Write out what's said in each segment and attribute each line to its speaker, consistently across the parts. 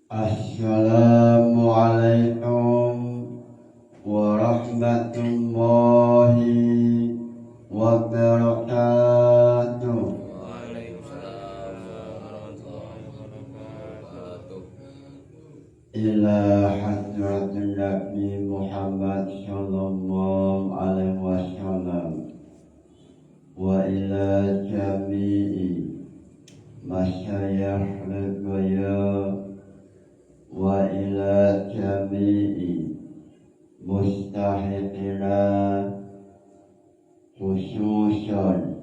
Speaker 1: Assalamualaikum warahmatullahi wabarakatuh.
Speaker 2: Waalaikumsalam warahmatullahi wabarakatuh.
Speaker 1: Ila hadratin Nabi Muhammad sallallahu alaihi wasallam wa ila jami'i masyayikh al-baya wa ila jami'i mustahiqina khususan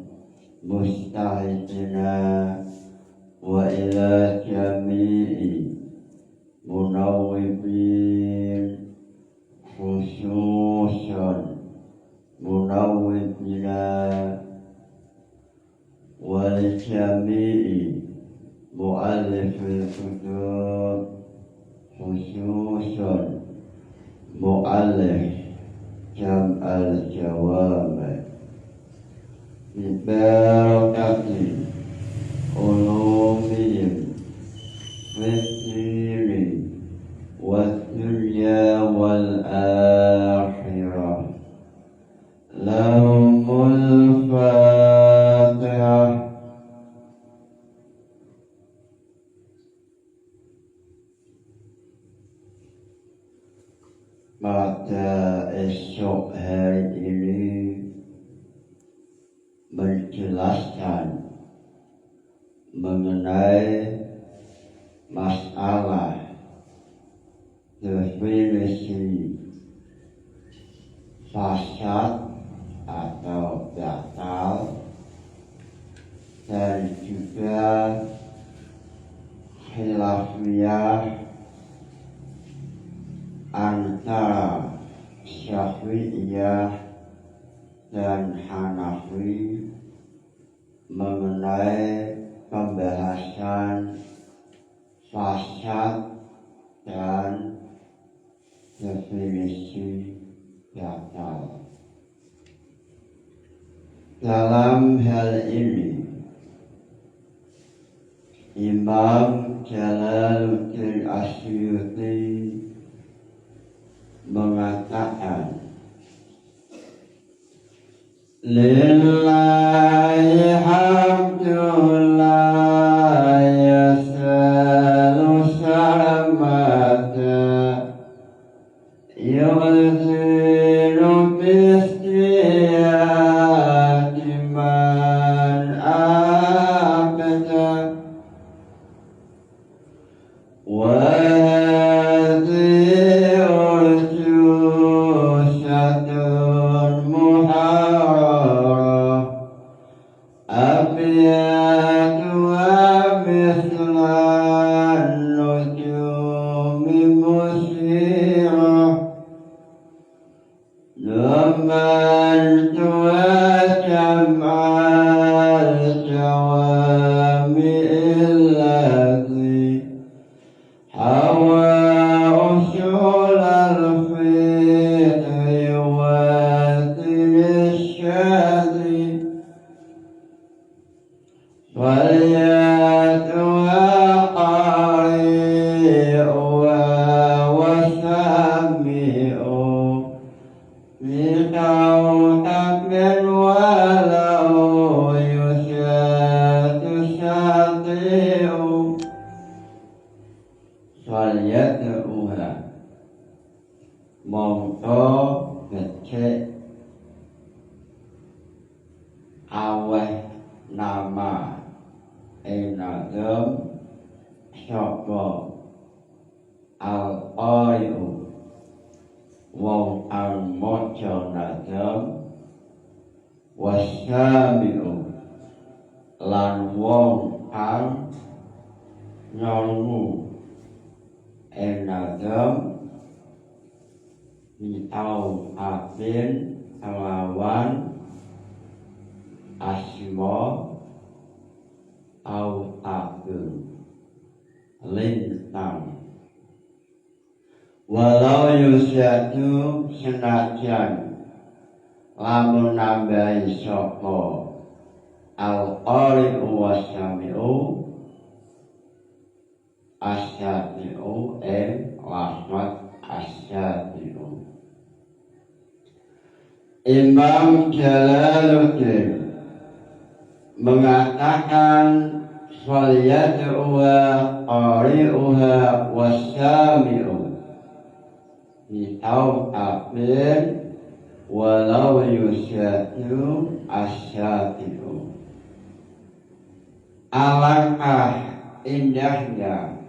Speaker 1: mustahiqina wa ila jami'i munawwibin khususan munawwibina wal jami'i mu'allifil kutub khususan mu'allif jam'al jawami bibarakati ulumihim fitiri wa dunya wal akhirah lahumul fatihah. Pada esok hari ini menjelaskan mengenai masalah definisi fasad atau batal dan juga khilafiyah antara Syafi'iyah dan Hanafi mengenai pembahasan fasad dan definisi batal. Dalam hal ini Imam Jalaluddin Asyuti mengatakan lillahi hamdulillah yasalu salamata yuzilu bistiyati man abada wa mongko ngecek aweh nama enagem sapa al-qari'u wong al-maca nagem wasyami'u lan wong kang nyolmu enagem au afin kelawan asma au agung lintang walau yusyadu senajan lamun nambahi sapa al-qari'u wasyami'u Asyati'u rahmat asyati'u. Imam Jalaluddin mengatakan falyad'uha qari'uha wasyami'u bitau'afin walau yusyatu asyati'u. Alangkah indahnya,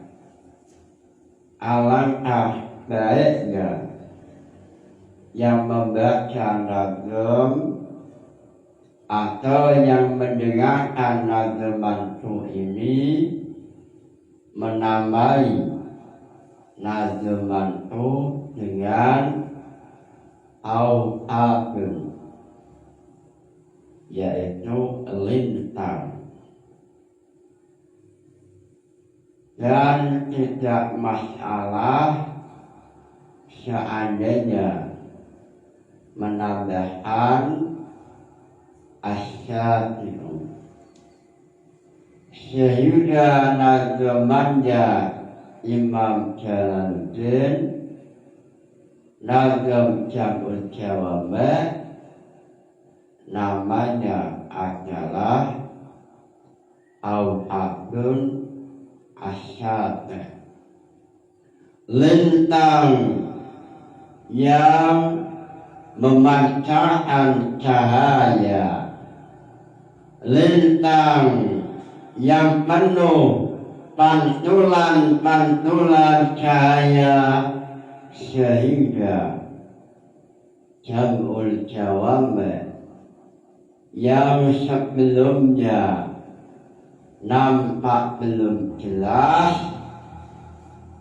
Speaker 1: alangkah baiknya yang membaca nazam atau yang mendengarkan nazamanku ini menamai nazamanku dengan au'afun, yaitu lintang. Dan tidak masalah seandainya menambahkan asyati'u, sehingga nazamannya Imam Jalaluddin nazam Jam'ul Jawami' namanya adalah au'afun asyati', lintang yang memancarkan cahaya, lintang yang penuh pantulan-pantulan cahaya, sehingga Jam'ul Jawami' yang sebelumnya nampak belum jelas,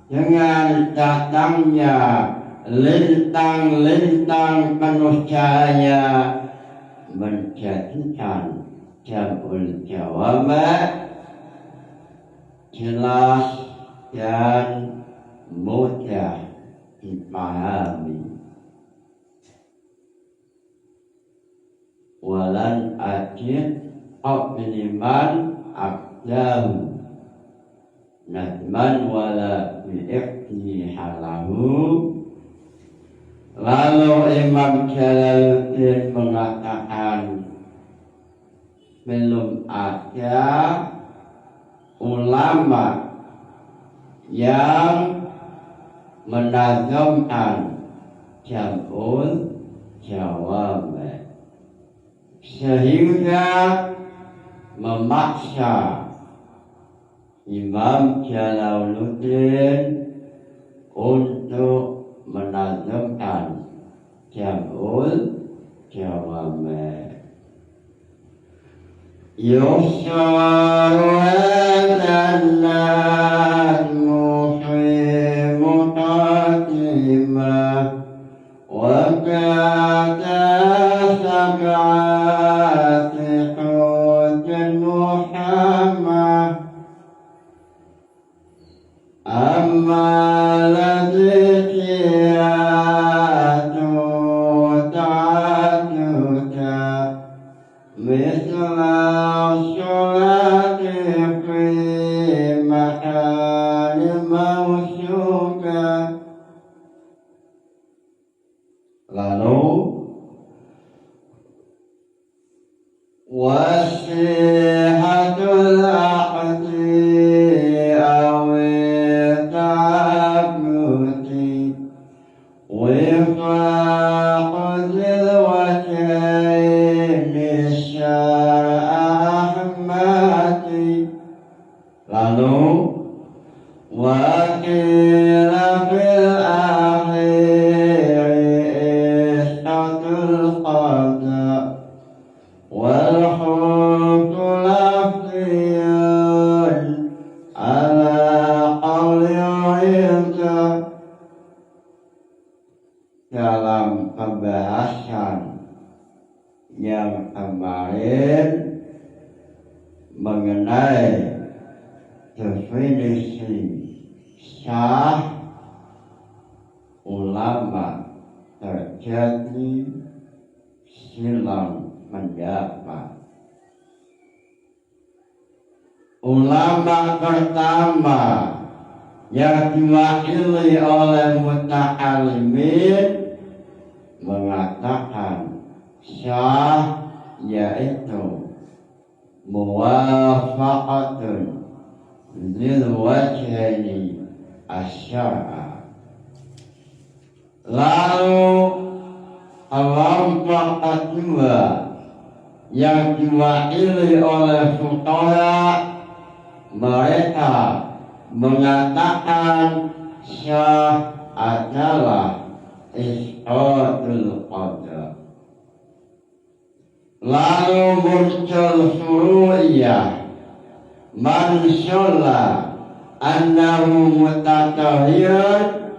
Speaker 1: dengan datangnya lintang-lintang penuh cahaya menjadikan Jam'ul Jawami' jelas dan mudah dipahami. Walan ajid qabliman abdahu nadman wala bi'iqtihalahu. Lalu Imam Jalaluddin mengatakan belum ada ulama yang menazamkan Jam'ul Jawami' sehingga memaksa Imam Jalaluddin untuk menazamkan Jam'ul Jawami'. Yusharu hadhan muhimu qatimah wa kata sab'ati hujjan muhammad amma ladhi kiyatu ta'aduka misla sholati fi mahali mawsyuka. Lalu wasihatul aqdi awi ta'abuti wifaqudil wajhini syara'ahmati. Lalu wakila fil akhiri isqatul qada wal hukmu lafziyun ala qawli ilta. Dalam pembahasan yang kemarin mengenai definisi sah ulama terjadi silang pendapat. Ulama pertama yang diwakili oleh muta'alimin mengatakan syah yaitu muwafaqatun lil wajhaini asyara. Lalu kelompok kedua yang diwakili oleh fuqaha, mereka mengatakan syah adalah isqatul qadar. Lalu muncul furu'iyah, man syalla annahu mutatahhirun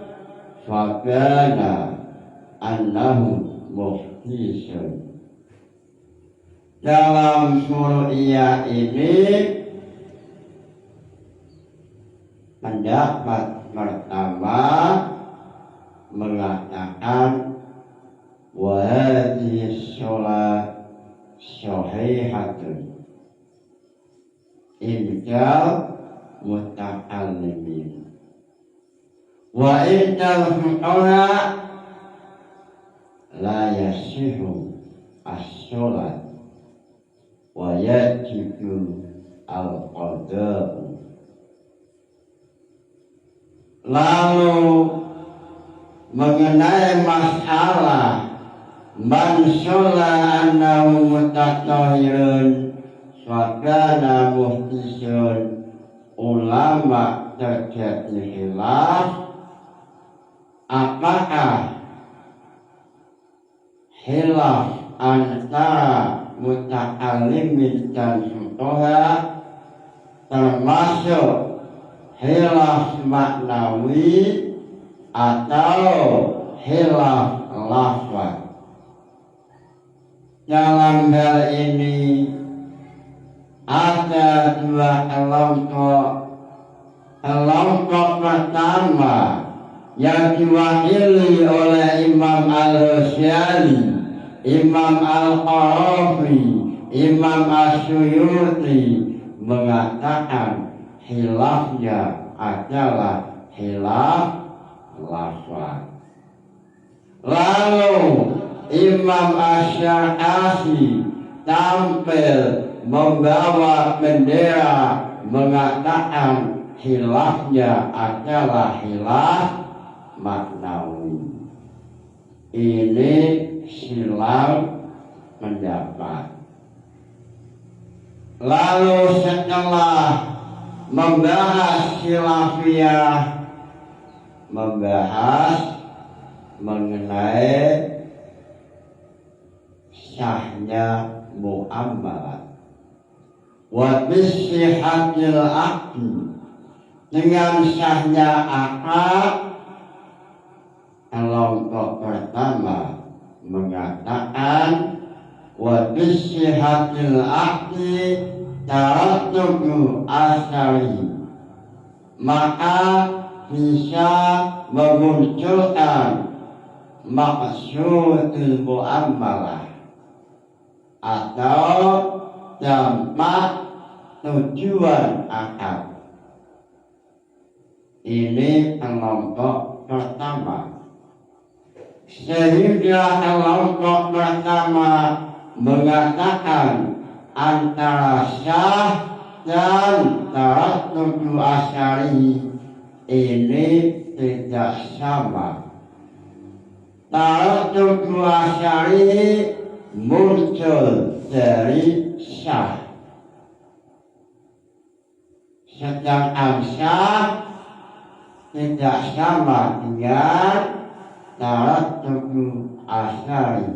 Speaker 1: fakana annahu muhdisun. Dalam furu'iyah ini pendapat pertama mengatakan wa hadhihi shalat sahihatun inda muta'allimin wa inda fuqaha la yasihu as-shalat wa yajibu al-qadar. Lalu mengenai masalah man sholla annahu mutatahhirun fakana muhdisun, ulama terjadi khilaf apakah khilaf antara muta'allimin dan fuqaha termasuk khilaf maknawi atau khilaf lafaz. Dalam hal ini ada dua kelompok. Kelompok pertama yang diwakili oleh Imam Al-Ghazali, Imam Al-Qarafi, Imam As-Suyuti mengatakan khilafnya adalah khilaf lafaz. Lalu Imam Asy-Syafi'i tampil membawa bendera mengatakan khilafnya adalah khilaf maknawi. Ini silap pendapat. Lalu setelah membahas khilafiyah, membahas mengenai syahnya muamalah wa bisihhatil aqdi, dengan syahnya akad. Kelompok pertama mengatakan wa bisihhatil aqdi tarattubu asari, maka bisa memunculkan maksudul muamalah atau dampak tujuan akad. Ini kelompok pertama. Sehingga kelompok pertama mengatakan antara syah dan tarattubu asari ini tidak sama. Tarattubu asari muncul dari syah, sedangkan syah tidak sama dengan tarattubu asari.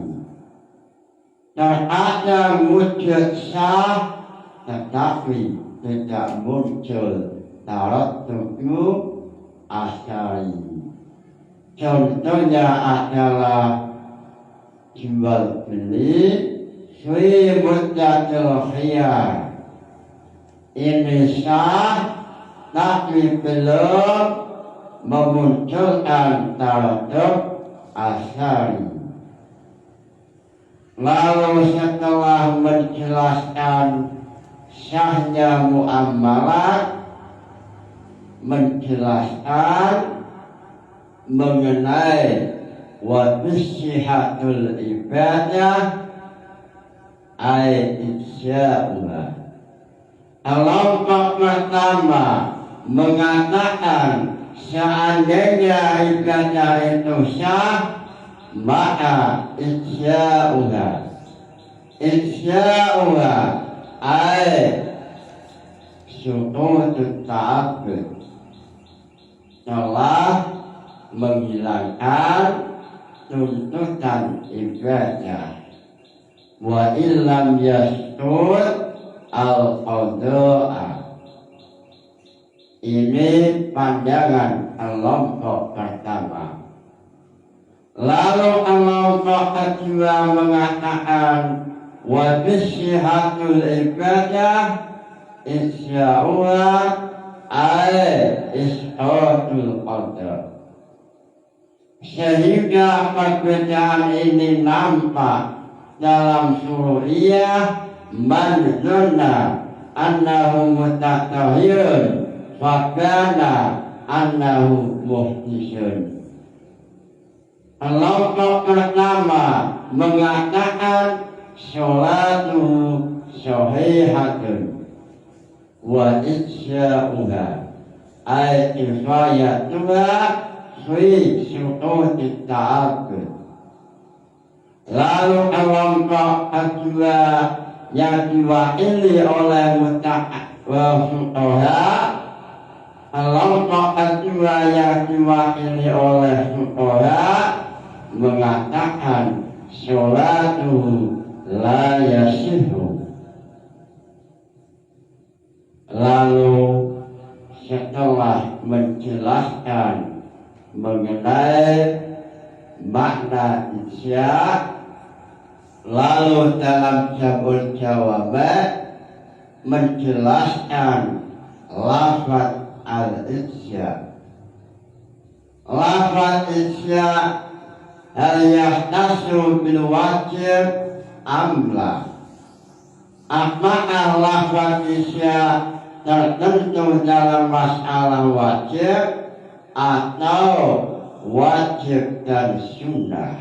Speaker 1: Terkadang wujud syah tetapi tidak muncul tarattubu asari. Contohnya adalah jual beli fi muddatil khiyar. Ini syah tapi belum memunculkan tarattub asari. Lalu setelah menjelaskan syahnya muamalah, menjelaskan mengenai wa bisyihatul ibadah ay insya'uha. Kelompok pertama mengatakan seandainya ibadah itu sah, maka insya'uha. Insya'uha ay syukurut ta'abud, telah menghilangkan tuntutan ibadah. Wa illam yastur al-qadha'a. Ini pandangan kelompok pertama. Lalu kelompok kedua mengatakan wa bisyihatul ibadah insya'uha ay isqatul qadar. Sehingga perbedaan ini nampak dalam suriyah man dhanna annahu mutatahhirun fakana annahu muhdisun. Kelompok pertama mengatakan sholatuhu sahihatun wa insya'uha ay kifayatuha fi syukuti ta'abud. Lalu kelompok kedua yang diwakili oleh fuqaha, kelompok kedua yang diwakili oleh fuqaha mengatakan sholatuhu la yasihu. Lalu setelah menjelaskan mengenai makna insya', lalu dalam jawabul jawabat menjelaskan lafaz al-insya'. Lafaz insya' hal yahtasu bil wajib amla. Apakah lafaz insya' tertentu dalam masalah wajib atau wajib dan sunnah?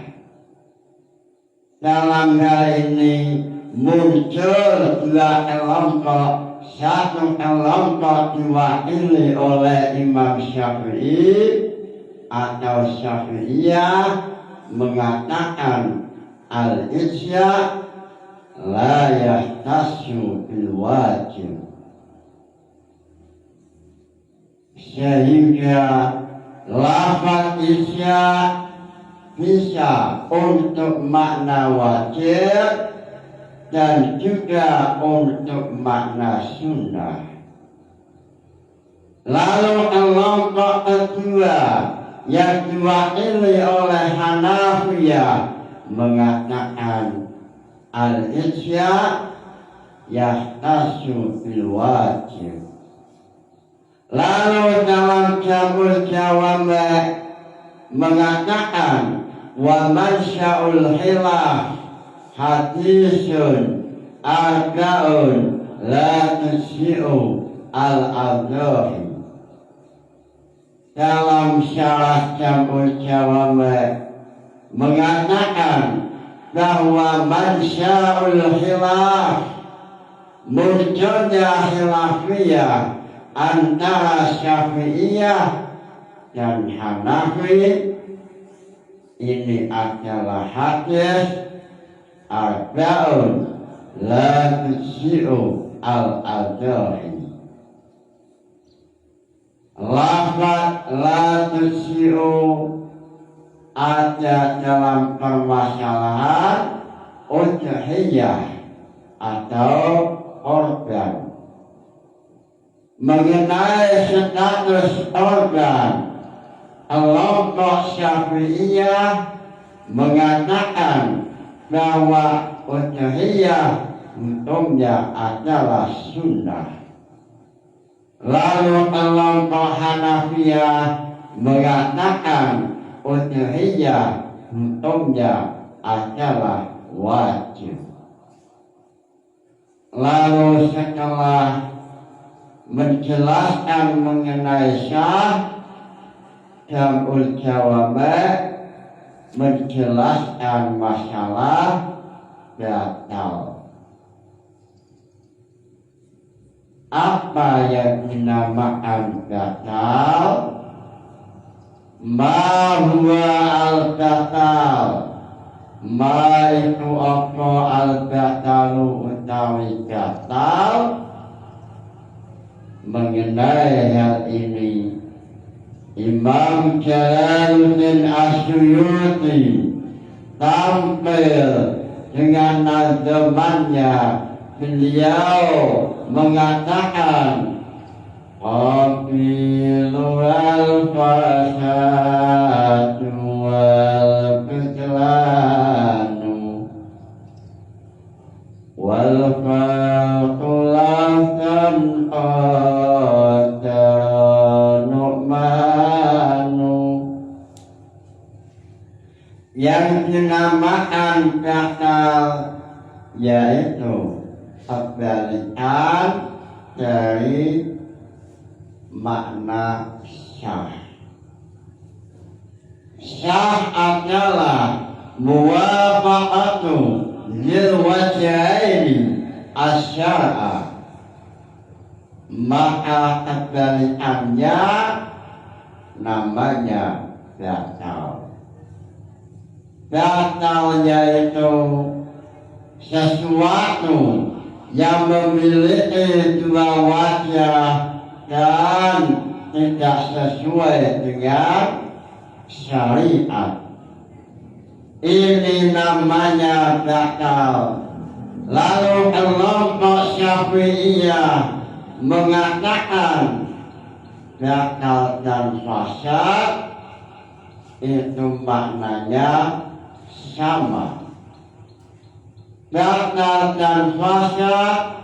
Speaker 1: Dalam hal ini muncul dua kelompok. Satu kelompok diwakili oleh Imam Syafi'i atau Syafi'iyah mengatakan al-insya' la yahtasu bil wajib, sehingga lafaz insya' bisa untuk makna wajib dan juga untuk makna sunnah. Lalu kelompok kedua yang diwakili oleh Hanafiyah mengatakan al-insya' yahtasu bil wajib. Lalu dalam jawabul jawabat mengatakan wa mansya'ul khilaf hadisun arba'un la tusyi'u al-adhahi. Dalam syarah jawabul jawabat mengatakan bahwa mansya'ul khilaf, munculnya khilafiyah antara Syafi'iyah dan Hanafi ini adalah hadis arba'un la tusyi'u al-adhahi. Lafaz la tusyi'u ada dalam permasalahan udhiyah atau korban. Mengenai status organ, kelompok Syafi'iyah mengatakan bahwa udhiyah hukumnya adalah sunnah. Lalu kelompok Hanafiyah mengatakan udhiyah hukumnya adalah wajib. Lalu setelah menjelaskan mengenai syah jam'ul jawame, menjelaskan masalah batal. Apa yang dinamakan batal? Ma huwa al-batal, ma itu apa al-batalu utawi batal. Mengenai hal ini Imam Jalaluddin Asyuyuti tampil dengan nazamannya. Beliau mengatakan qabilu al-fasadu wal-fitlanu wal-fatulatan yang dinamakan batal yaitu kebalikan dari makna syah. Syah adalah muwafaqatu lil wajhaini asyara, maka kebalikannya namanya batal. Batal yaitu sesuatu yang memiliki dua wajah dan tidak sesuai dengan syariat. Ini namanya batal. Lalu kelompok Syafi'iyah mengatakan batal dan fasad itu maknanya sama. Batal dan fasad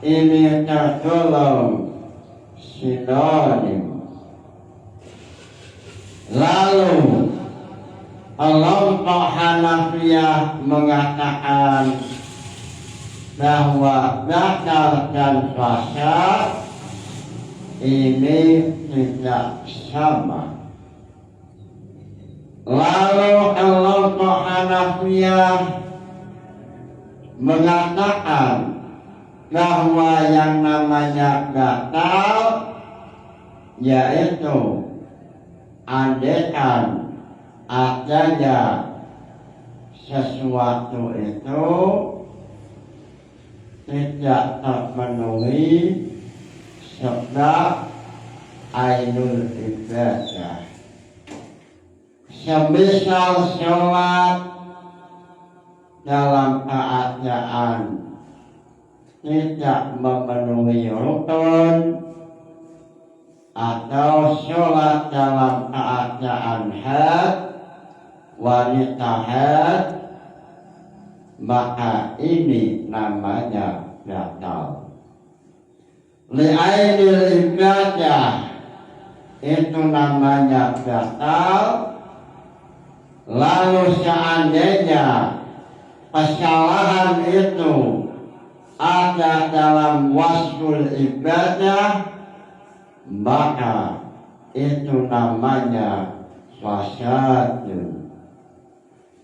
Speaker 1: ini tergolong sinonim. Lalu kelompok Hanafiyah mengatakan bahwa batal dan fasad ini tidak sama. Lalu kelompok Hanafiyah mengatakan bahwa yang namanya batal yaitu andaikan adanya sesuatu itu tidak terpenuhi sebab ainul ibadah. Semisal sholat dalam keadaan tidak memenuhi rukun, atau sholat dalam keadaan haid, wanita haid, maka ini namanya batal. Li'ainil ibadah itu namanya batal. Lalu seandainya kesalahan itu ada dalam wasful ibadah, maka itu namanya fasadun.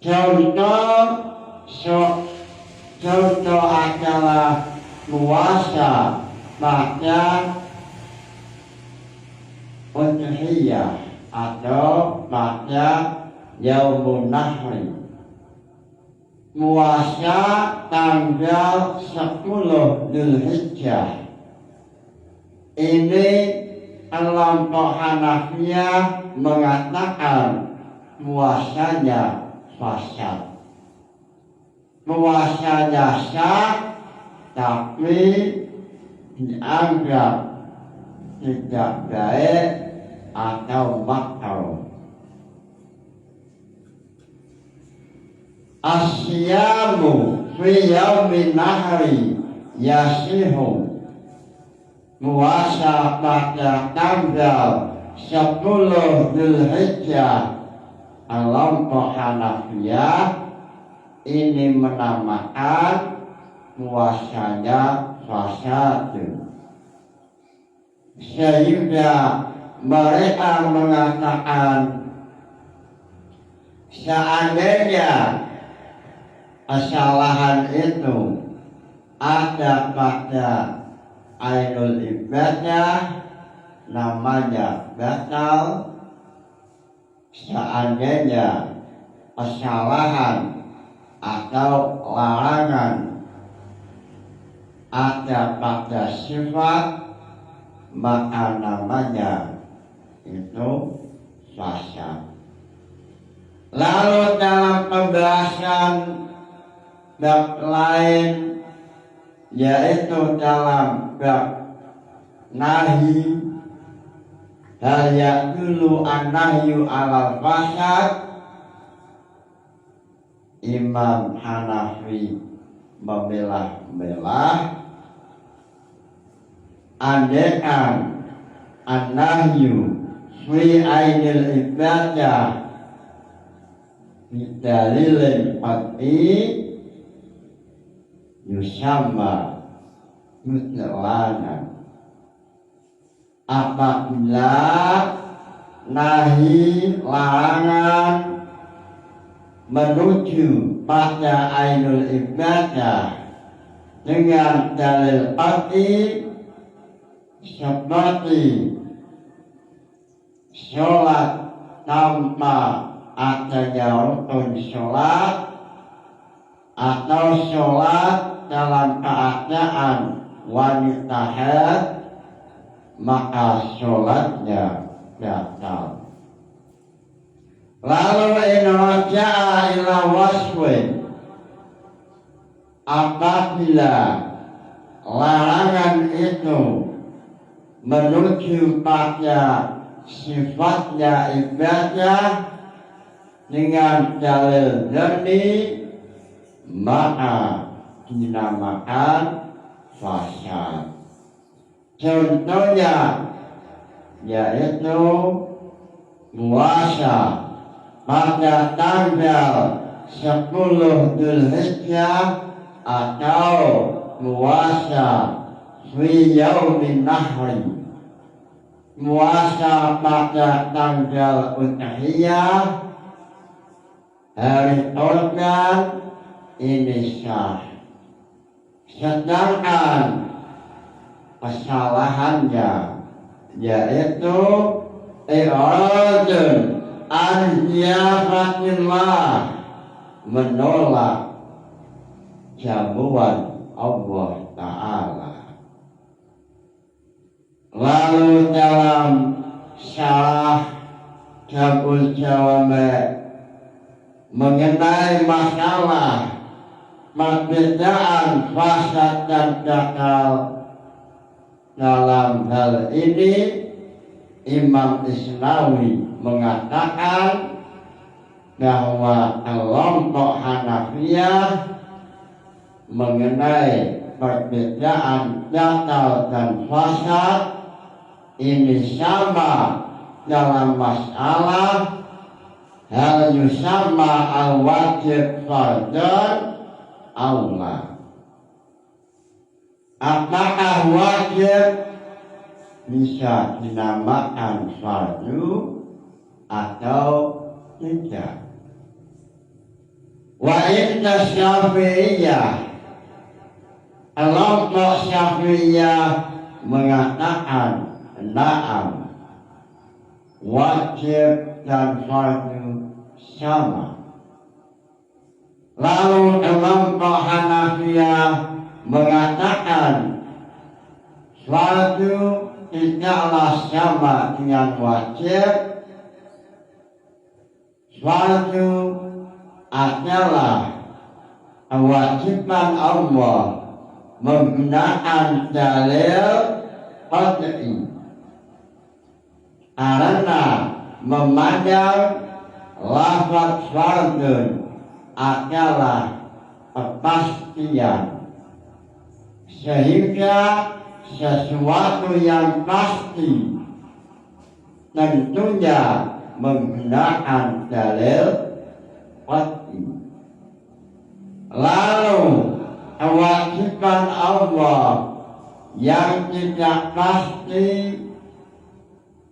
Speaker 1: Contoh adalah puasa pada udhiyah atau pada Yaumun Nahri, puasa tanggal 10 Dzulhijjah. Ini kelompok Hanafiyah mengatakan puasanya fasad. Puasanya sah, tapi dianggap tidak baik atau makruh. Asyamu fi yaumin nahri yasihu, puasa pada tanggal 10 Dzulhijjah. Kelompok Hanafiyah ini menamakan puasanya fasadun. sehingga mereka mengatakan seandainya kesalahan itu ada pada ainul ibadah namanya batal. Seandainya kesalahan atau larangan ada pada sifat, maka namanya itu fasad. Lalu dalam pembahasan bab lain, yaitu dalam bab nahi, hal yaqulu an-nahyu alal fasad, Imam Hanafi memilah-milah andaikan an-nahyu fi ainil ibadah bidalilin qat'i yusamma mutlanan. Apabila nahi larangan menuju pada ainul ibadah dengan dalil qat'i seperti sholat tanpa adanya rukun sholat atau sholat dalam keadaan wanita haid, maka sholatnya batal. Lalu in raja'a ila waswin, apabila larangan itu menuju pada sifatnya ibadah dengan dalil dhanni, maka dinamakan fasad. Contohnya yaitu puasa pada tanggal 10 Dzulhijjah atau puasa fi yaumin nahri, puasa pada tanggal Udhiyah, hari Kurban, ini sah. Sedangkan kesalahannya yaitu i'radun an ziyafatillah, menolak jamuan Allah Ta'ala. Lalu dalam syarah Jabul Jawami mengenai masalah perbedaan fasad dan batal dalam hal ini, Imam Isnawi mengatakan bahwa kelompok Hanafiyah mengenai perbedaan batal dan fasad ini sama dalam masalah hal yusamma al-wajib fardan aula. Apakah wajib bisa dinamakan fardu atau tidak? Wa inna Syafi'iyah, kelompok Syafi'iyah mengatakan na'am, wajib dan fardu sama. Lalu kelompok Hanafiyah mengatakan fardu tidaklah sama dengan wajib. Fardu adalah kewajiban Allah menggunakan dalil qat'i, karena memandang lafaz fardun adalah kepastian, sehingga sesuatu yang pasti tentunya menggunakan dalil qat'i. Lalu kewajiban Allah yang tidak pasti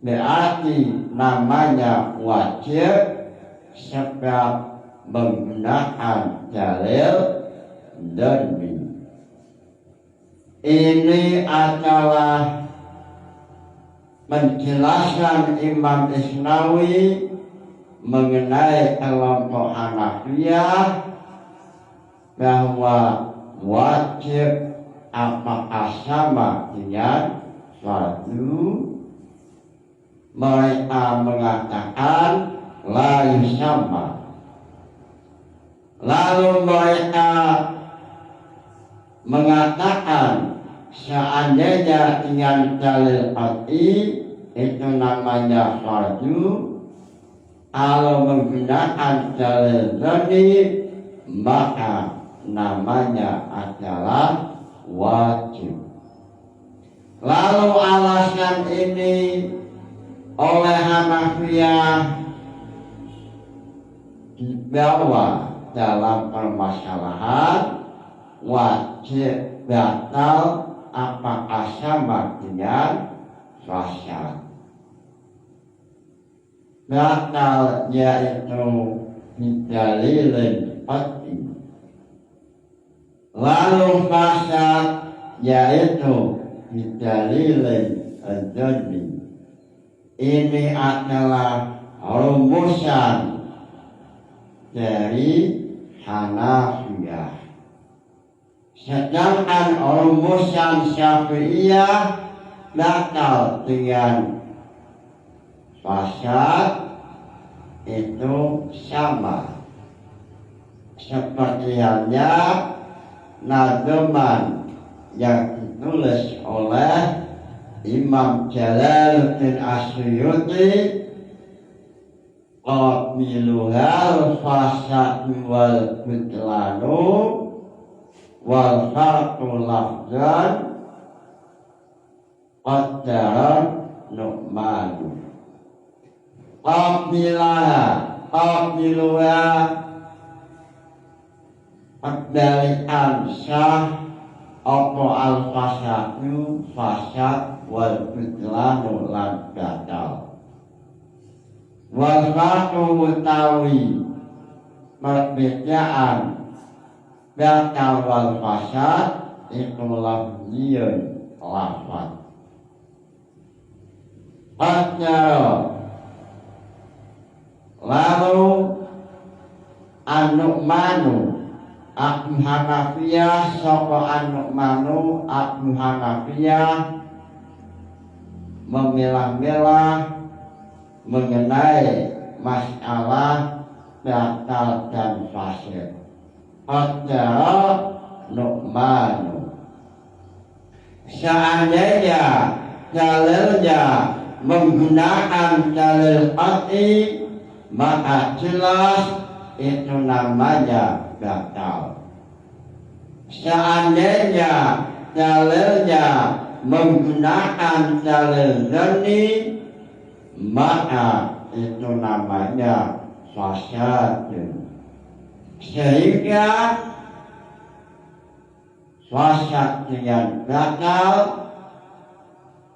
Speaker 1: berarti namanya wajib sebab menggunakan dalil dhanni. Ini adalah penjelasan Imam Isnawi mengenai kelompok Hanafiyah bahwa wajib apakah sama dengan fardu. Mereka mengatakan la yusamma. Lalu mereka mengatakan seandainya dengan dalil qat'i itu namanya fardu, kalau menggunakan dalil dhanni maka namanya adalah wajib. Lalu alasan ini oleh Hanafiyah dibawa dalam permasalahan wajib batal apakah sama dengan fasad. Batal yaitu bidalilin qat'i, lalu fasad yaitu bidalilin dhanni. Ini adalah rumusan dari Hanafiyah. Sedangkan rumusan Syafi'iyah batal dengan fasad itu sama. Seperti halnya nadzuman yang ditulis oleh Imam Jalaluddin As-Suyuti, qabiluhal fasadu wal butlanu wal farqu lafzan qaddaran nu'manu. Qabiluha pendalian sah apa al-fasadu fasad wal butlanu lan batal. Wal farqu utawi perbedaan batal wal fasad itu lafziyun lafaz. Lalu An-Nu'manu Abu Hanafiyah sapa An-Nu'manu Abu Hanafiyah memilah-milah mengenai masalah batal dan fasid. Qadara Nu'manu, seandainya dalilnya menggunakan dalil qat'i maka jelas itu namanya batal. Seandainya dalilnya menggunakan dalil dhanni maka itu namanya fasad. Sehingga fasad dengan batal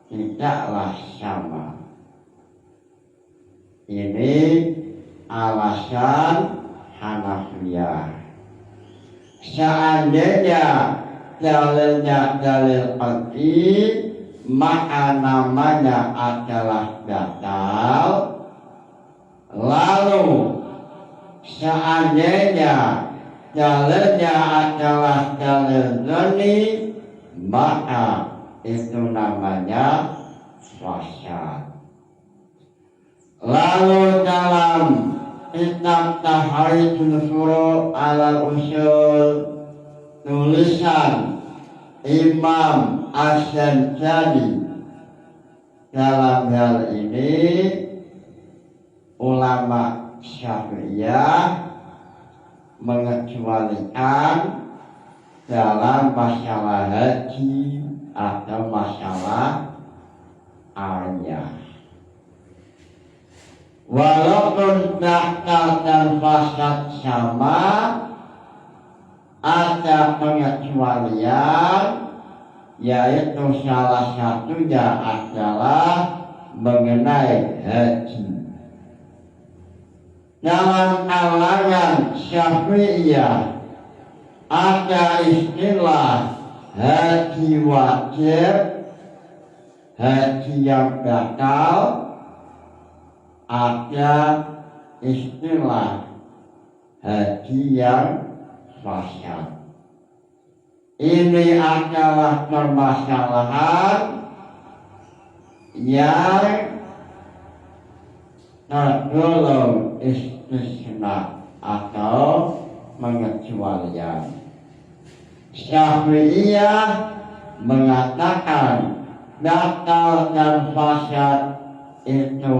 Speaker 1: tidaklah sama. Ini alasan Hanafiyah. Seandainya dalilnya dalil qat'i maka namanya adalah batal. Lalu seandainya dalilnya adalah dalil dhanni maka itu namanya fasad. Lalu dalam kitab Tahritul Furu' ala Usul tulisan Imam As-Sanjani, dalam hal ini ulama Syafi'iyah mengecualikan dalam masalah haji atau masalah ayah. Walaupun batal dan fasad sama, ada pengecualian, yaitu salah satunya adalah mengenai haji. Dalam kalangan Syafi'iyah ada istilah haji wajib, haji yang batal, ada istilah haji yang sah. Ini adalah permasalahan yang tergolong istisna atau pengecualian. Syafi'iyah mengatakan batal dan fasad itu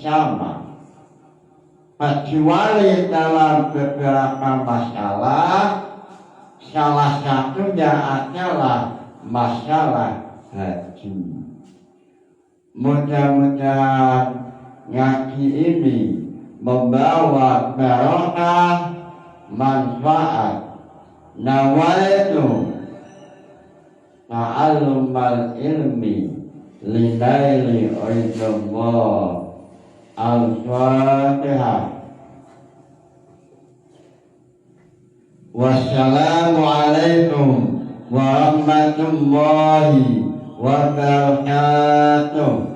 Speaker 1: sama, kecuali dalam beberapa masalah. Salah satunya adalah masalah haji. Mudah-mudahan ngaji ini membawa barokah, manfaat. Nawaitu ta'allumal ilmi linaili ridallah. Al-Fatihah. Wassalamualaikum warahmatullahi wabarakatuh.